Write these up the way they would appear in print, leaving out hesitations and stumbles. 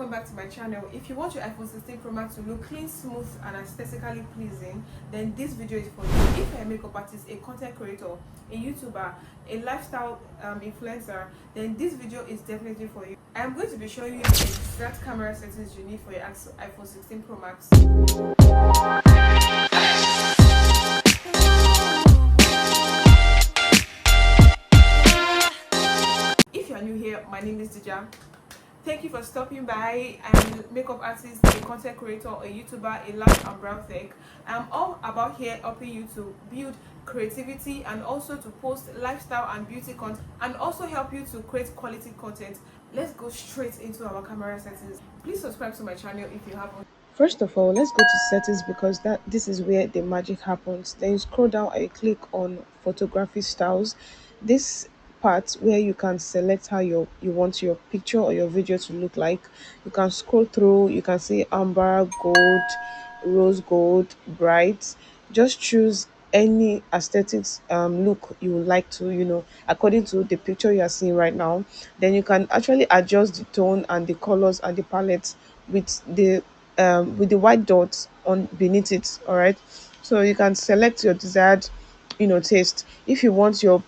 welcome back to my channel. If you want your iPhone 16 Pro Max to look clean, smooth and aesthetically pleasing, then this video is for you. If you're a makeup artist, a content creator, a YouTuber, a lifestyle influencer, then this video is definitely for you. I am going to be showing you the exact camera settings you need for your iPhone 16 Pro Max. If you are new here, my name is Dija. Thank you for stopping by. I'm a makeup artist, a content creator, a YouTuber, a lash and brow tech. I'm all about here helping you to build creativity and also to post lifestyle and beauty content and also help you to create quality content. Let's go straight into our camera settings. Please subscribe to my channel if you haven't. First of all, let's go to settings because this is where the magic happens. Then you scroll down and you click on photography styles. This part where you can select how you want your picture or your video to look like. You can scroll through, you can see amber, gold, rose gold, bright. Just choose any aesthetics look you would like to, according to the picture you are seeing right now. Then you can actually adjust the tone and the colors and the palette with the white dots on beneath it. All right, so you can select your desired taste. If you want your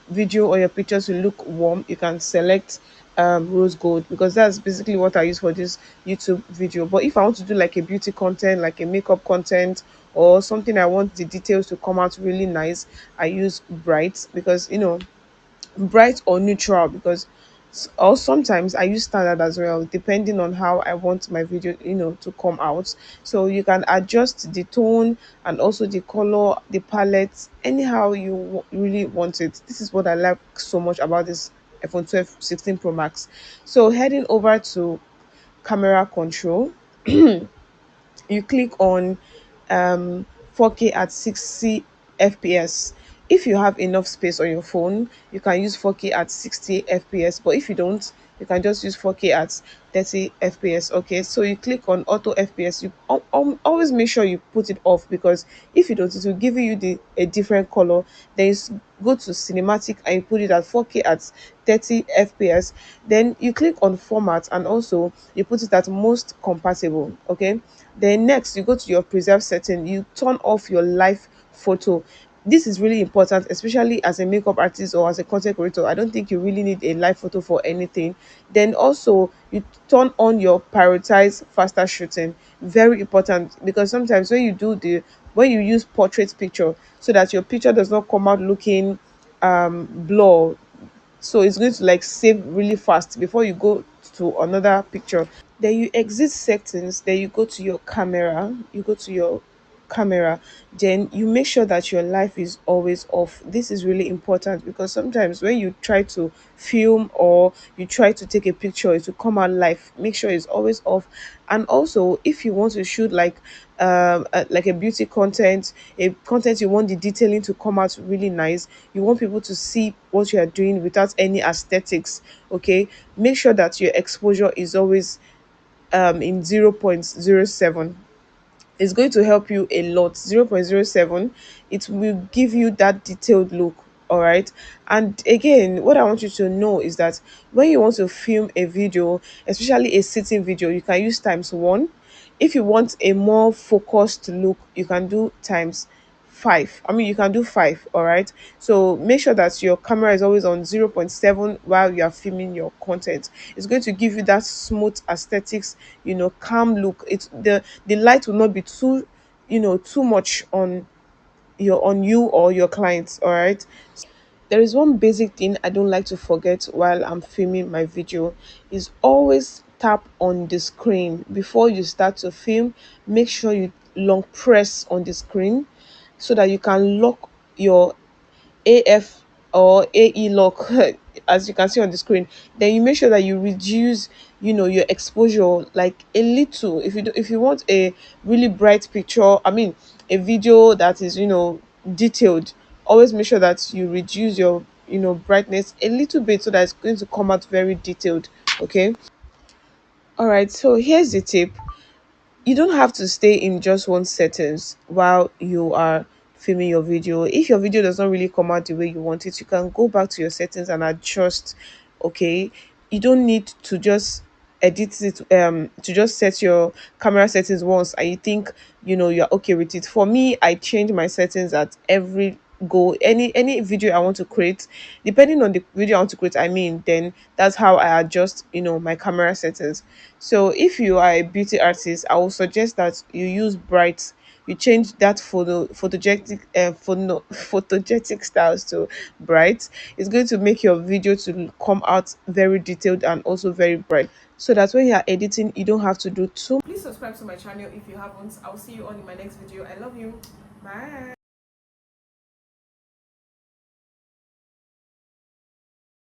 video or your pictures to look warm, you can select rose gold, because that's basically what I use for this YouTube video. But if I want to do like a beauty content, like a makeup content, or something I want the details to come out really nice, I use bright, because bright or neutral, because or sometimes I use standard as well, depending on how I want my video to come out. So you can adjust the tone and also the color, the palette, anyhow you really want it. This is what I like so much about this iPhone 12 16 Pro Max. So heading over to camera control, you click on 4K at 60 fps. If you have enough space on your phone, you can use 4K at 60 fps, but if you don't, you can just use 4K at 30 fps. Okay, so you click on auto fps. You always make sure you put it off, because if you don't, it will give you a different color. Then you go to cinematic and you put it at 4K at 30 fps. Then you click on format and also you put it at most compatible. Okay, then next you go to your preserve setting. You turn off your live photo. This is really important, especially as a makeup artist or as a content creator. I don't think you really need a live photo for anything. Then also you turn on your prioritize faster shooting. Very important, because sometimes when you use portrait picture, so that your picture does not come out looking blur, so it's going to like save really fast before you go to another picture. Then you exit settings, then you go to your camera, then you make sure that your life is always off. This is really important, because sometimes when you try to film or you try to take a picture, it will come out live. Make sure it's always off. And also, if you want to shoot like a beauty content, a content you want the detailing to come out really nice, you want people to see what you are doing without any aesthetics. Okay, make sure that your exposure is always in 0.07. It's going to help you a lot. 0.07, it will give you that detailed look. All right, and again, what I want you to know is that when you want to film a video, especially a sitting video, you can use times 1. If you want a more focused look, you can do times 5. I mean, you can do 5. All right, so make sure that your camera is always on 0.7 while you are filming your content. It's going to give you that smooth aesthetics, calm look. It's the light will not be too much on you or your clients. All right, there is one basic thing I don't like to forget while I'm filming my video, is always tap on the screen before you start to film. Make sure you long press on the screen so that you can lock your AF or AE lock as you can see on the screen. Then you make sure that you reduce your exposure like a little. If you want a really bright picture, I mean a video that is detailed, always make sure that you reduce your brightness a little bit, so that it's going to come out very detailed. Okay, all right, so here's the tip. You don't have to stay in just one settings while you are filming your video. If your video does not really come out the way you want it, you can go back to your settings and adjust. Okay, you don't need to just edit it, to just set your camera settings once and you think you're okay with it. For me, I change my settings at every go. Any video I want to create, depending on the video I want to create, I mean, then that's how I adjust my camera settings. So if you are a beauty artist, I will suggest that you use bright. You change that photogenic styles to bright. It's going to make your video to come out very detailed and also very bright, so that when you're editing you don't have to do too. Please subscribe to my channel if you haven't. I'll see you all in my next video. I love you. Bye.